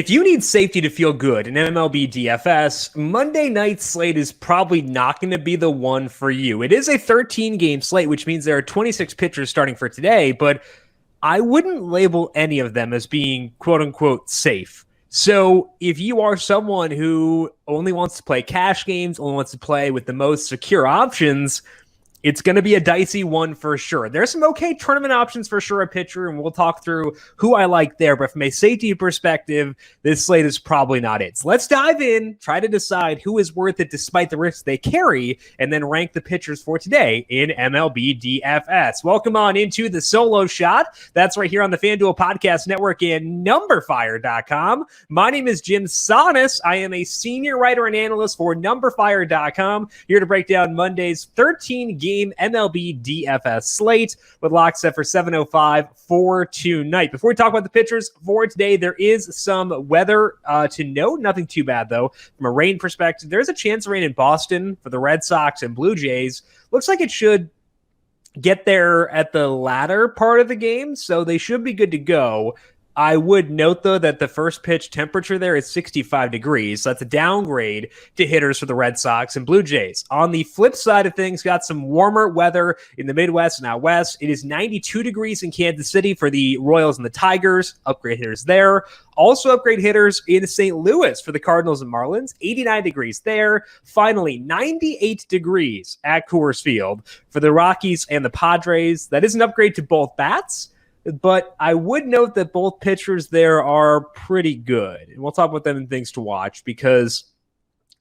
If you need safety to feel good in MLB DFS, Monday night slate is probably not going to be the one for you. It is a 13-game slate, which means there are 26 pitchers starting for today, but I wouldn't label any of them as being quote-unquote safe. So if you are someone who only wants to play cash games, only wants to play with the most secure options, it's going to be a dicey one for sure. There's some okay tournament options for sure, a pitcher, and we'll talk through who I like there. But from a safety perspective, this slate is probably not it. So let's dive in, try to decide who is worth it despite the risks they carry, and then rank the pitchers for today in MLB DFS. Welcome on into the solo shot. That's right here on the FanDuel Podcast Network and numberFire.com. My name is Jim Sonis. I am a senior writer and analyst for numberFire.com, here to break down Monday's 13-game MLB DFS slate with locks set for 7:05 for tonight. Before we talk about the pitchers for today, there is some weather to note. Nothing too bad, though. From a rain perspective, there's a chance of rain in Boston for the Red Sox and Blue Jays. Looks like it should get there at the latter part of the game, so they should be good to go. I would note, though, that the first pitch temperature there is 65 degrees. So that's a downgrade to hitters for the Red Sox and Blue Jays. On the flip side of things, got some warmer weather in the Midwest and out west. It is 92 degrees in Kansas City for the Royals and the Tigers. Upgrade hitters there. Also upgrade hitters in St. Louis for the Cardinals and Marlins. 89 degrees there. Finally, 98 degrees at Coors Field for the Rockies and the Padres. That is an upgrade to both bats. But I would note that both pitchers there are pretty good. And we'll talk about them and things to watch because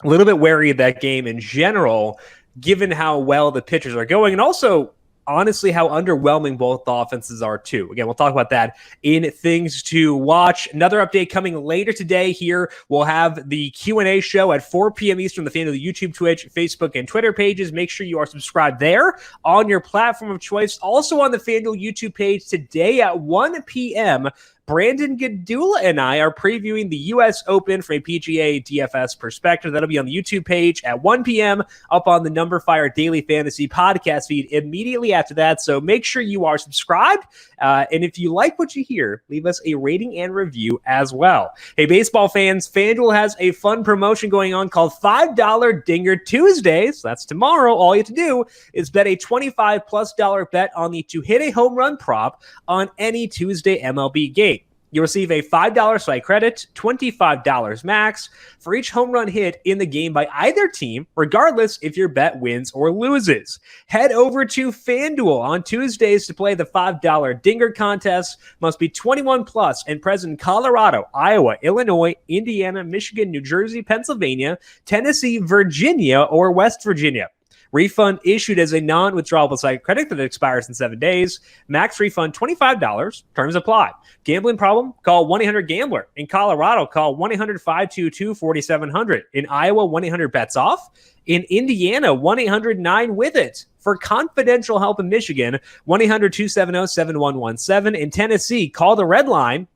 a little bit wary of that game in general, given how well the pitchers are going. And also, honestly, how underwhelming both offenses are, too. Again, we'll talk about that in things to watch. Another update coming later today here. We'll have the Q&A show at 4 p.m. Eastern, the FanDuel YouTube, Twitch, Facebook, and Twitter pages. Make sure you are subscribed there on your platform of choice. Also on the FanDuel YouTube page today at 1 p.m., Brandon Gadula and I are previewing the U.S. Open from a PGA DFS perspective. That'll be on the YouTube page at 1 p.m. up on the numberFire Daily Fantasy podcast feed immediately after that. So make sure you are subscribed. And if you like what you hear, leave us a rating and review as well. Hey, baseball fans, FanDuel has a fun promotion going on called $5 Dinger Tuesdays. That's tomorrow. All you have to do is bet a $25+ bet on the to hit a home run prop on any Tuesday MLB game. You'll receive a $5 site credit, $25 max, for each home run hit in the game by either team, regardless if your bet wins or loses. Head over to FanDuel on Tuesdays to play the $5 Dinger contest. Must be 21 plus and present in Colorado, Iowa, Illinois, Indiana, Michigan, New Jersey, Pennsylvania, Tennessee, Virginia, or West Virginia. Refund issued as a non-withdrawable site credit that expires in 7 days. Max refund $25. Terms apply. Gambling problem? Call 1-800-GAMBLER. In Colorado, call 1-800-522-4700. In Iowa, 1-800-BETS-OFF. In Indiana, 1-800-9-WITH-IT. For confidential help in Michigan, 1-800-270-7117. In Tennessee, call the Red Line,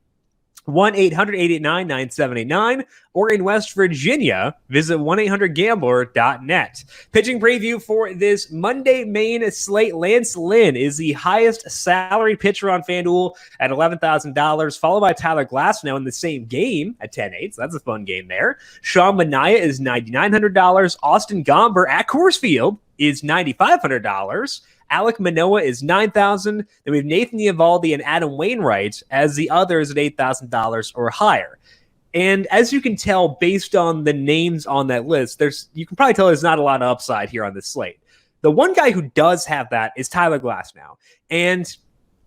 1-800-889-9789, or in West Virginia, visit 1-800-GAMBLER.net. Pitching preview for this Monday main slate. Lance Lynn is the highest salary pitcher on FanDuel at $11,000, followed by Tyler Glasnow in the same game at $10,800. So that's a fun game there. Sean Manaea is $9,900. Austin Gomber at Coors Field is $9,500. Alek Manoah is $9,000. Then we have Nathan Eovaldi and Adam Wainwright as the others at $8,000 or higher. And as you can tell, based on the names on that list, you can probably tell there's not a lot of upside here on this slate. The one guy who does have that is Tyler Glasnow. And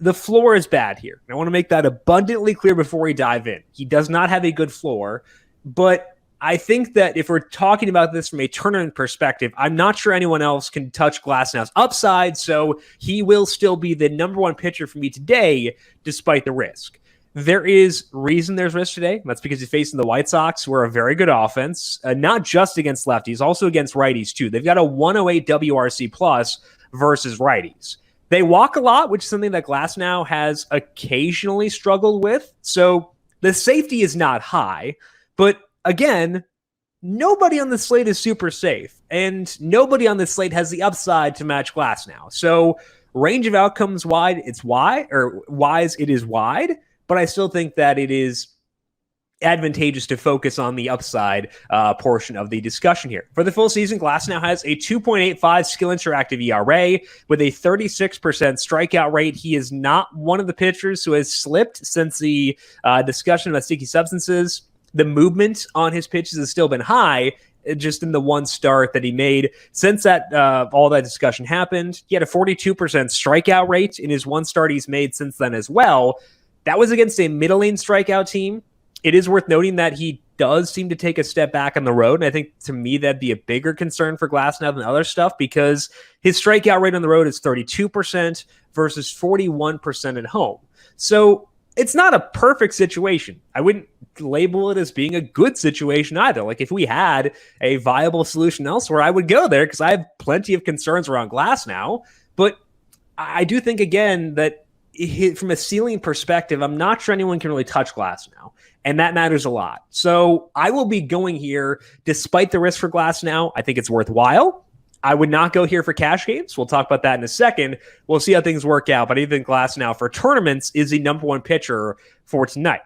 the floor is bad here. I want to make that abundantly clear before we dive in. He does not have a good floor, but I think that if we're talking about this from a tournament perspective, I'm not sure anyone else can touch Glasnow's upside, so he will still be the number one pitcher for me today, despite the risk. There is reason there's risk today. That's because he's facing the White Sox, who are a very good offense, not just against lefties, also against righties, too. They've got a 108 WRC plus versus righties. They walk a lot, which is something that Glasnow has occasionally struggled with, so the safety is not high, but again, nobody on the slate is super safe, and nobody on the slate has the upside to match Glasnow. So range of outcomes wide, it is wide, but I still think that it is advantageous to focus on the upside portion of the discussion here. For the full season, Glass now has a 2.85 skill interactive ERA with a 36% strikeout rate. He is not one of the pitchers who has slipped since the discussion about sticky substances. The movement on his pitches has still been high, just in the one start that he made. Since that all that discussion happened, he had a 42% strikeout rate in his one start he's made since then as well. That was against a middling strikeout team. It is worth noting that he does seem to take a step back on the road, and I think to me that'd be a bigger concern for Glasnow than other stuff because his strikeout rate on the road is 32% versus 41% at home. So it's not a perfect situation. I wouldn't label it as being a good situation either. Like if we had a viable solution elsewhere, I would go there because I have plenty of concerns around Glasnow. But I do think, again, that from a ceiling perspective, I'm not sure anyone can really touch Glasnow, and that matters a lot. So I will be going here despite the risk for Glasnow. I think it's worthwhile. I would not go here for cash games. We'll talk about that in a second. We'll see how things work out. But I think Glasnow for tournaments is the number one pitcher for tonight.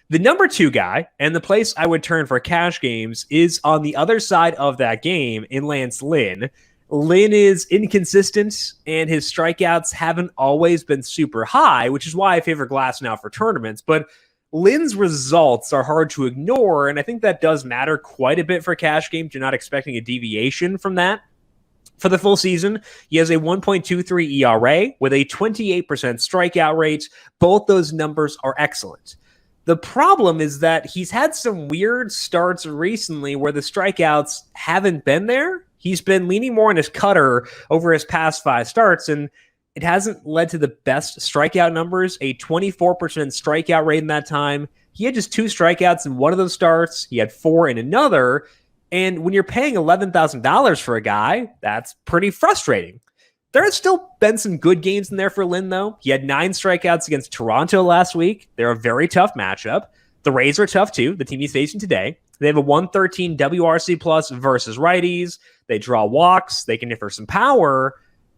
The number two guy, and the place I would turn for cash games, is on the other side of that game in Lance Lynn. Lynn is inconsistent, and his strikeouts haven't always been super high, which is why I favor Glasnow for tournaments. But Lynn's results are hard to ignore, and I think that does matter quite a bit for cash games. You're not expecting a deviation from that. For the full season, he has a 1.23 ERA with a 28% strikeout rate. Both those numbers are excellent. The problem is that he's had some weird starts recently where the strikeouts haven't been there. He's been leaning more on his cutter over his past 5 starts, and it hasn't led to the best strikeout numbers, a 24% strikeout rate in that time. He had just 2 strikeouts in one of those starts. He had 4 in another. And when you're paying $11,000 for a guy, that's pretty frustrating. There has still been some good games in there for Lynn, though. He had 9 strikeouts against Toronto last week. They're a very tough matchup. The Rays are tough, too, the team he's facing today. They have a 113 WRC plus versus righties. They draw walks. They can hit for some power,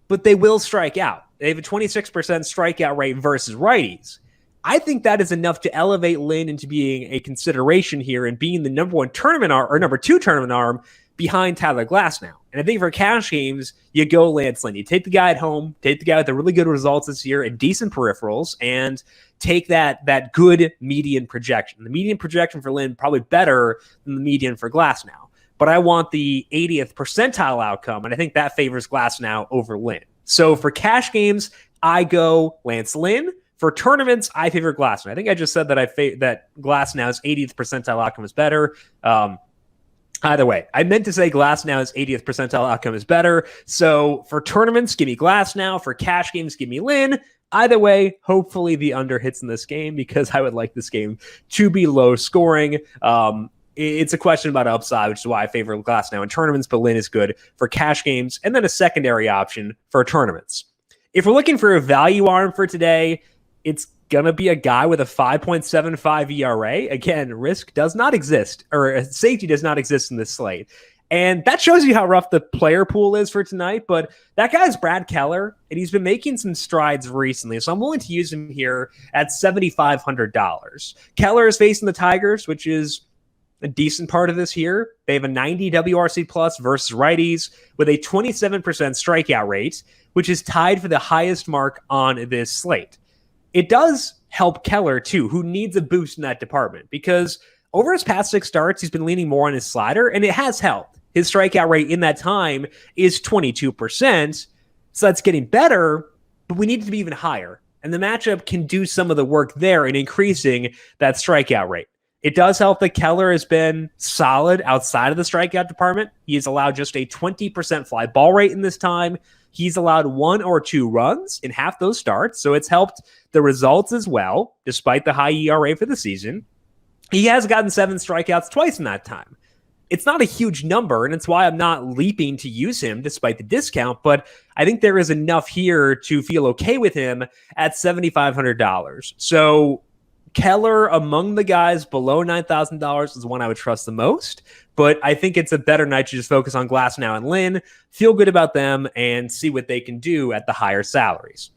but they will strike out. They have a 26% strikeout rate versus righties. I think that is enough to elevate Lynn into being a consideration here and being the number 1 tournament arm or number 2 tournament arm behind Tyler Glasnow. And I think for cash games, you go Lance Lynn. You take the guy at home, take the guy with the really good results this year and decent peripherals, and take that good median projection. The median projection for Lynn probably better than the median for Glasnow. But I want the 80th percentile outcome, and I think that favors Glasnow over Lynn. So for cash games, I go Lance Lynn. For tournaments, I favor Glasnow. I think I just said that that Glasnow's 80th percentile outcome is better. Either way, I meant to say Glasnow's 80th percentile outcome is better. So for tournaments, give me Glasnow. For cash games, give me Lynn. Either way, hopefully the under hits in this game because I would like this game to be low scoring. It's a question about upside, which is why I favor Glasnow in tournaments, but Lynn is good for cash games. And then a secondary option for tournaments. If we're looking for a value arm for today, it's going to be a guy with a 5.75 ERA. Again, risk does not exist, or safety does not exist in this slate. And that shows you how rough the player pool is for tonight. But that guy's Brad Keller, and he's been making some strides recently. So I'm willing to use him here at $7,500. Keller is facing the Tigers, which is a decent part of this here. They have a 90 WRC plus versus righties with a 27% strikeout rate, which is tied for the highest mark on this slate. It does help Keller, too, who needs a boost in that department because over his past 6 starts, he's been leaning more on his slider, and it has helped. His strikeout rate in that time is 22%, so that's getting better, but we need it to be even higher. And the matchup can do some of the work there in increasing that strikeout rate. It does help that Keller has been solid outside of the strikeout department. He has allowed just a 20% fly ball rate in this time. He's allowed 1 or 2 runs in half those starts, so it's helped the results as well, despite the high ERA for the season. He has gotten 7 strikeouts twice in that time. It's not a huge number, and it's why I'm not leaping to use him despite the discount, but I think there is enough here to feel okay with him at $7,500. So Keller, among the guys below $9,000, is one I would trust the most, but I think it's a better night to just focus on Glasnow and Lynn, feel good about them, and see what they can do at the higher salaries.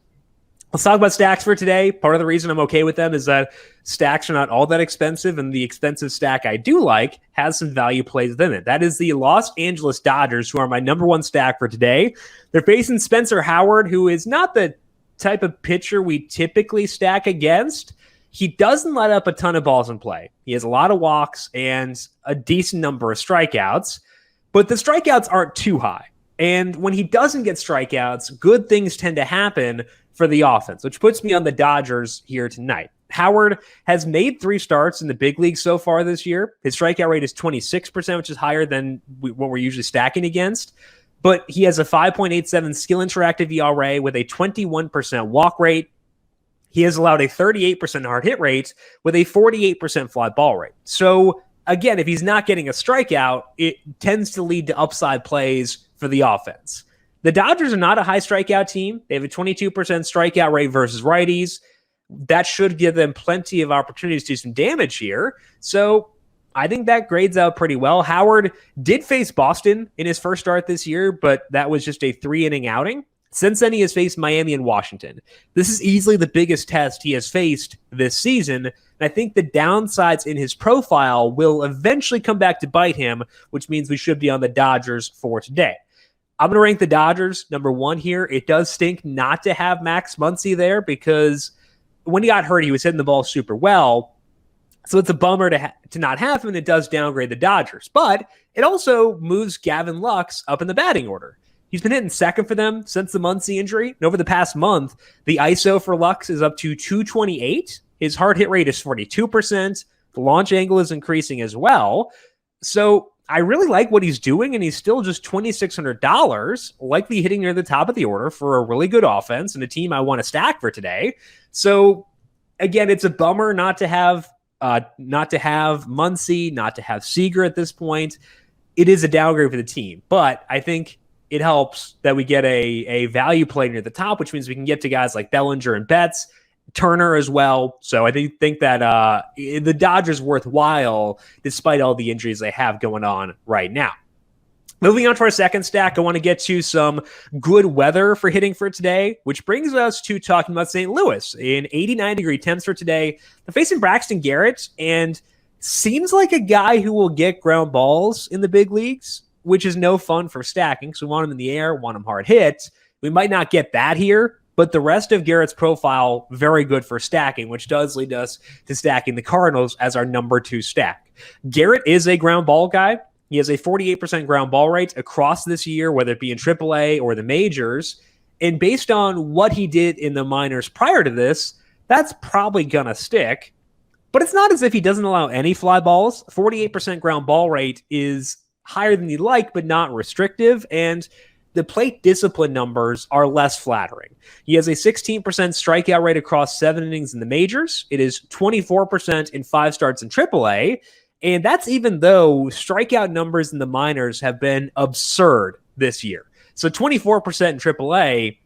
Let's talk about stacks for today. Part of the reason I'm okay with them is that stacks are not all that expensive, and the expensive stack I do like has some value plays within it. That is the Los Angeles Dodgers, who are my number one stack for today. They're facing Spencer Howard, who is not the type of pitcher we typically stack against. He doesn't let up a ton of balls in play. He has a lot of walks and a decent number of strikeouts, but the strikeouts aren't too high. And when he doesn't get strikeouts, good things tend to happen for the offense, which puts me on the Dodgers here tonight. Howard has made 3 starts in the big league so far this year. His strikeout rate is 26%, which is higher than what we're usually stacking against. But he has a 5.87 skill interactive ERA with a 21% walk rate. He has allowed a 38% hard hit rate with a 48% fly ball rate. So again, if he's not getting a strikeout, it tends to lead to upside plays for the offense. The Dodgers are not a high strikeout team. They have a 22% strikeout rate versus righties. That should give them plenty of opportunities to do some damage here. So I think that grades out pretty well. Howard did face Boston in his first start this year, but that was just a 3-inning outing. Since then, he has faced Miami and Washington. This is easily the biggest test he has faced this season. And I think the downsides in his profile will eventually come back to bite him, which means we should be on the Dodgers for today. I'm going to rank the Dodgers number 1 here. It does stink not to have Max Muncy there because when he got hurt, he was hitting the ball super well. So it's a bummer to not have him, and it does downgrade the Dodgers. But it also moves Gavin Lux up in the batting order. He's been hitting second for them since the Muncy injury. And over the past month, the ISO for Lux is up to 228. His hard hit rate is 42%. The launch angle is increasing as well. So I really like what he's doing, and he's still just $2,600, likely hitting near the top of the order for a really good offense and a team I want to stack for today. So again, it's a bummer not to have Muncy, not to have Seager at this point. It is a downgrade for the team, but I think it helps that we get a value play near the top, which means we can get to guys like Bellinger and Betts, Turner as well. So I think that the Dodgers worthwhile despite all the injuries they have going on right now. Moving on to our second stack, I want to get to some good weather for hitting for today, which brings us to talking about St. Louis in 89-degree temps for today. They're facing Braxton Garrett, and seems like a guy who will get ground balls in the big leagues, which is no fun for stacking. So we want him in the air, want him hard hit. We might not get that here, but the rest of Garrett's profile, very good for stacking, which does lead us to stacking the Cardinals as our number 2 stack. Garrett is a ground ball guy. He has a 48% ground ball rate across this year, whether it be in AAA or the majors. And based on what he did in the minors prior to this, that's probably going to stick. But it's not as if he doesn't allow any fly balls. 48% ground ball rate is higher than you'd like, but not restrictive. And the plate discipline numbers are less flattering. He has a 16% strikeout rate across 7 innings in the majors. It is 24% in 5 starts in AAA. And that's even though strikeout numbers in the minors have been absurd this year. So 24% in AAA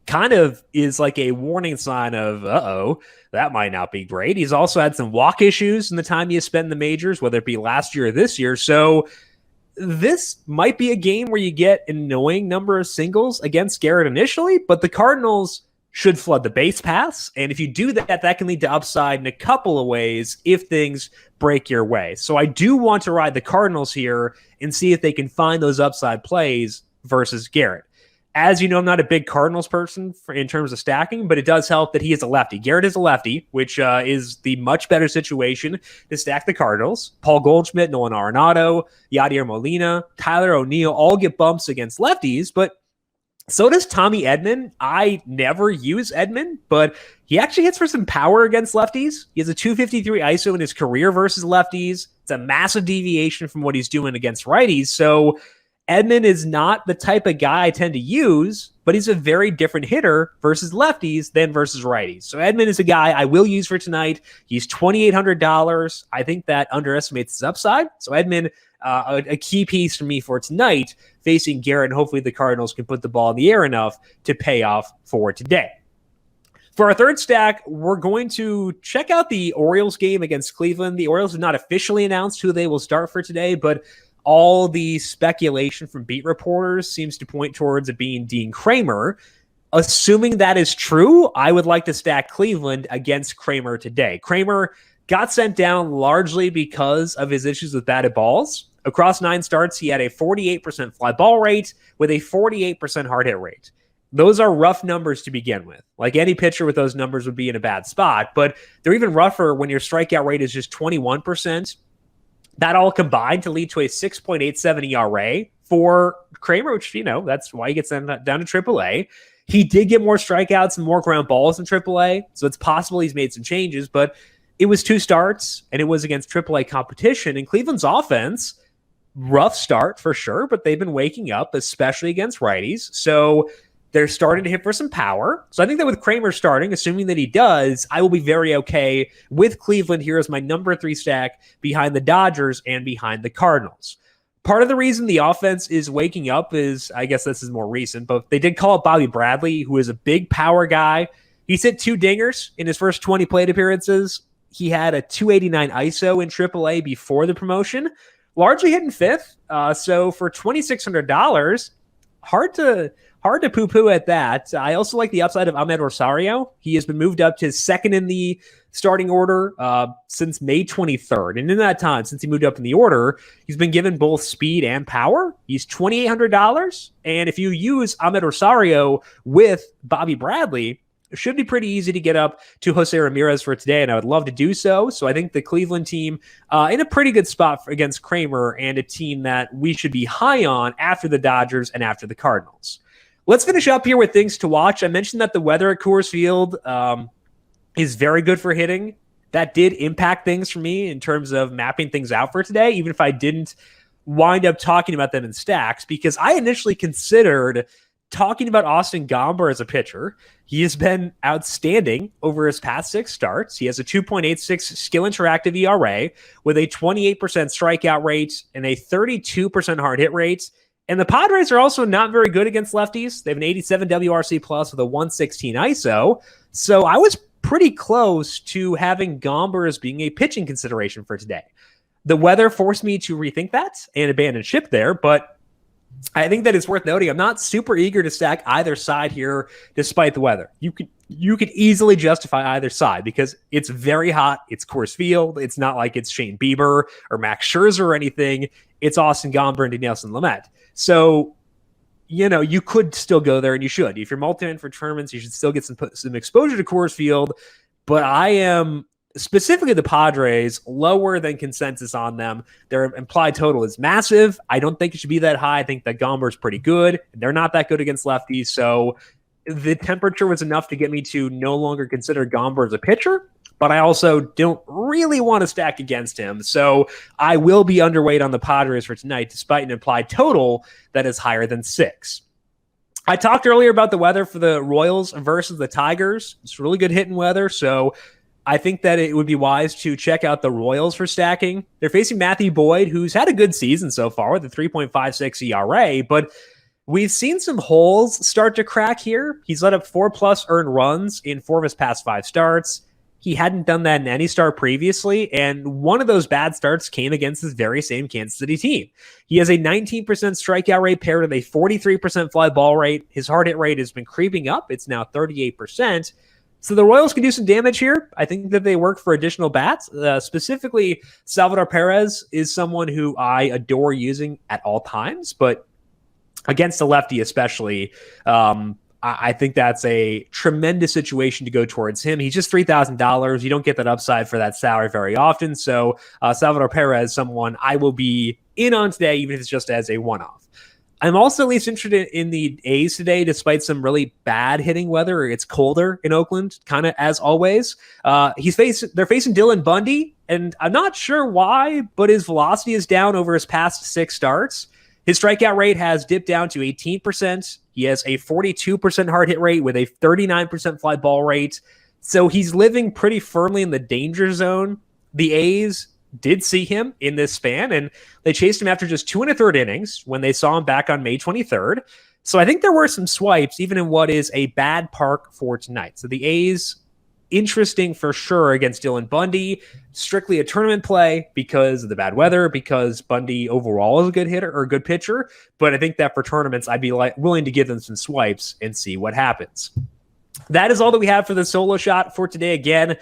kind of is like a warning sign of, that might not be great. He's also had some walk issues in the time he has spent in the majors, whether it be last year or this year. So this might be a game where you get an annoying number of singles against Garrett initially, but the Cardinals should flood the base paths. And if you do that, that can lead to upside in a couple of ways if things break your way. So I do want to ride the Cardinals here and see if they can find those upside plays versus Garrett. As you know, I'm not a big Cardinals person in terms of stacking, but it does help that he is a lefty. Garrett is a lefty, which is the much better situation to stack the Cardinals. Paul Goldschmidt, Nolan Arenado, Yadier Molina, Tyler O'Neill all get bumps against lefties, but so does Tommy Edman. I never use Edman, but he actually hits for some power against lefties. He has a 253 ISO in his career versus lefties. It's a massive deviation from what he's doing against righties. So Edman is not the type of guy I tend to use, but he's a very different hitter versus lefties than versus righties. So Edman is a guy I will use for tonight. He's $2,800. I think that underestimates his upside. So Edman, a key piece for me for tonight, facing Garrett, and hopefully the Cardinals can put the ball in the air enough to pay off for today. For our third stack, we're going to check out the Orioles game against Cleveland. The Orioles have not officially announced who they will start for today, but all the speculation from beat reporters seems to point towards it being Dean Kramer. Assuming that is true, I would like to stack Cleveland against Kramer today. Kramer got sent down largely because of his issues with batted balls. Across 9 starts, he had a 48% fly ball rate with a 48% hard hit rate. Those are rough numbers to begin with. Like any pitcher with those numbers would be in a bad spot, but they're even rougher when your strikeout rate is just 21%. That all combined to lead to a 6.87 ERA for Kramer, which, that's why he gets down to AAA. He did get more strikeouts and more ground balls in AAA, so it's possible he's made some changes, but it was 2 starts, and it was against AAA competition. And Cleveland's offense, rough start for sure, but they've been waking up, especially against righties. So they're starting to hit for some power. So I think that with Kramer starting, assuming that he does, I will be very okay with Cleveland here as my number 3 stack behind the Dodgers and behind the Cardinals. Part of the reason the offense is waking up is, I guess this is more recent, but they did call up Bobby Bradley, who is a big power guy. He's hit 2 dingers in his first 20 plate appearances. He had a 289 ISO in AAA before the promotion, largely hitting 5th. So for $2,600, hard to poo-poo at that. I also like the upside of Ahmed Rosario. He has been moved up to 2nd in the starting order since May 23rd. And in that time, since he moved up in the order, he's been given both speed and power. He's $2,800. And if you use Ahmed Rosario with Bobby Bradley, it should be pretty easy to get up to Jose Ramirez for today, and I would love to do so. So I think the Cleveland team in a pretty good spot against Kramer, and a team that we should be high on after the Dodgers and after the Cardinals. Let's finish up here with things to watch. I mentioned that the weather at Coors Field is very good for hitting. That did impact things for me in terms of mapping things out for today, even if I didn't wind up talking about them in stacks, because I initially considered talking about Austin Gomber as a pitcher. He has been outstanding over his past 6 starts. He has a 2.86 skill interactive ERA with a 28% strikeout rate and a 32% hard hit rate. And the Padres are also not very good against lefties. They have an 87 WRC plus with a 116 ISO. So I was pretty close to having Gomber as being a pitching consideration for today. The weather forced me to rethink that and abandon ship there, but I think that it's worth noting I'm not super eager to stack either side here despite the weather. You could easily justify either side because it's very hot. It's Coors Field. It's not like it's Shane Bieber or Max Scherzer or anything. It's Austin Gomber and Dinelson Lamet. So, you could still go there, and you should. If you're multi-man for tournaments, you should still get some exposure to Coors Field. But I am, specifically the Padres, lower than consensus on them. Their implied total is massive. I don't think it should be that high. I think that Gomber's pretty good. They're not that good against lefties. So the temperature was enough to get me to no longer consider Gomber as a pitcher, but I also don't really want to stack against him. So I will be underweight on the Padres for tonight, despite an implied total that is higher than 6. I talked earlier about the weather for the Royals versus the Tigers. It's really good hitting weather, so I think that it would be wise to check out the Royals for stacking. They're facing Matthew Boyd, who's had a good season so far with a 3.56 ERA, but we've seen some holes start to crack here. He's let up 4+ earned runs in 4 of his past 5 starts. He hadn't done that in any start previously, and one of those bad starts came against this very same Kansas City team. He has a 19% strikeout rate paired with a 43% fly ball rate. His hard hit rate has been creeping up. It's now 38%. So the Royals can do some damage here. I think that they work for additional bats. Specifically, Salvador Perez is someone who I adore using at all times, but against a lefty especially, I think that's a tremendous situation to go towards him. He's just $3,000. You don't get that upside for that salary very often. So Salvador Perez, someone I will be in on today, even if it's just as a one-off. I'm also at least interested in the A's today, despite some really bad hitting weather. It's colder in Oakland, kind of as always. They're facing Dylan Bundy, and I'm not sure why, but his velocity is down over his past 6 starts. His strikeout rate has dipped down to 18%. He has a 42% hard hit rate with a 39% fly ball rate. So he's living pretty firmly in the danger zone. The A's did see him in this span, and they chased him after just 2 1/3 innings when they saw him back on May 23rd. So I think there were some swipes, even in what is a bad park for tonight. So the A's, interesting for sure against Dylan Bundy. Strictly a tournament play because of the bad weather, because Bundy overall is a good hitter or a good pitcher. But I think that for tournaments, I'd be willing to give them some swipes and see what happens. That is all that we have for the solo shot for today. Again,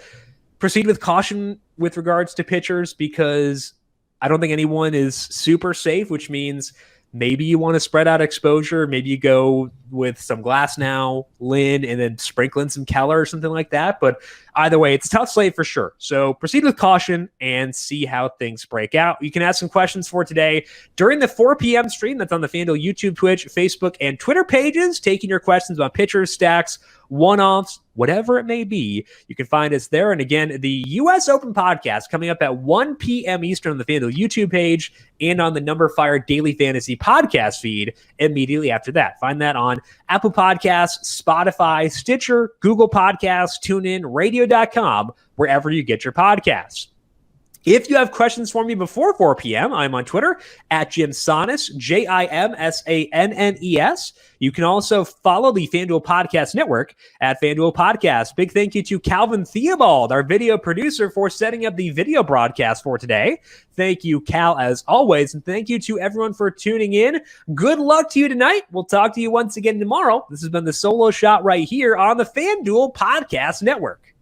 proceed with caution with regards to pitchers because I don't think anyone is super safe, which means maybe you want to spread out exposure. Maybe you go with some Glasnow, Lynn, and then sprinkle in some Keller or something like that. But either way, it's a tough slate for sure. So proceed with caution and see how things break out. You can ask some questions for today during the 4 p.m. stream that's on the FanDuel YouTube, Twitch, Facebook, and Twitter pages, taking your questions about pitchers, stacks, one-offs, whatever it may be. You can find us there. And again, the US Open podcast coming up at 1 p.m. Eastern on the FanDuel YouTube page and on the numberFire Daily Fantasy podcast feed immediately after that. Find that on Apple Podcasts, Spotify, Stitcher, Google Podcasts, TuneIn, Radio.com, wherever you get your podcasts. If you have questions for me before 4 p.m., I'm on Twitter at JimSannes, JimSannes. You can also follow the FanDuel Podcast Network at FanDuel Podcast. Big thank you to Calvin Theobald, our video producer, for setting up the video broadcast for today. Thank you, Cal, as always. And thank you to everyone for tuning in. Good luck to you tonight. We'll talk to you once again tomorrow. This has been the solo shot right here on the FanDuel Podcast Network.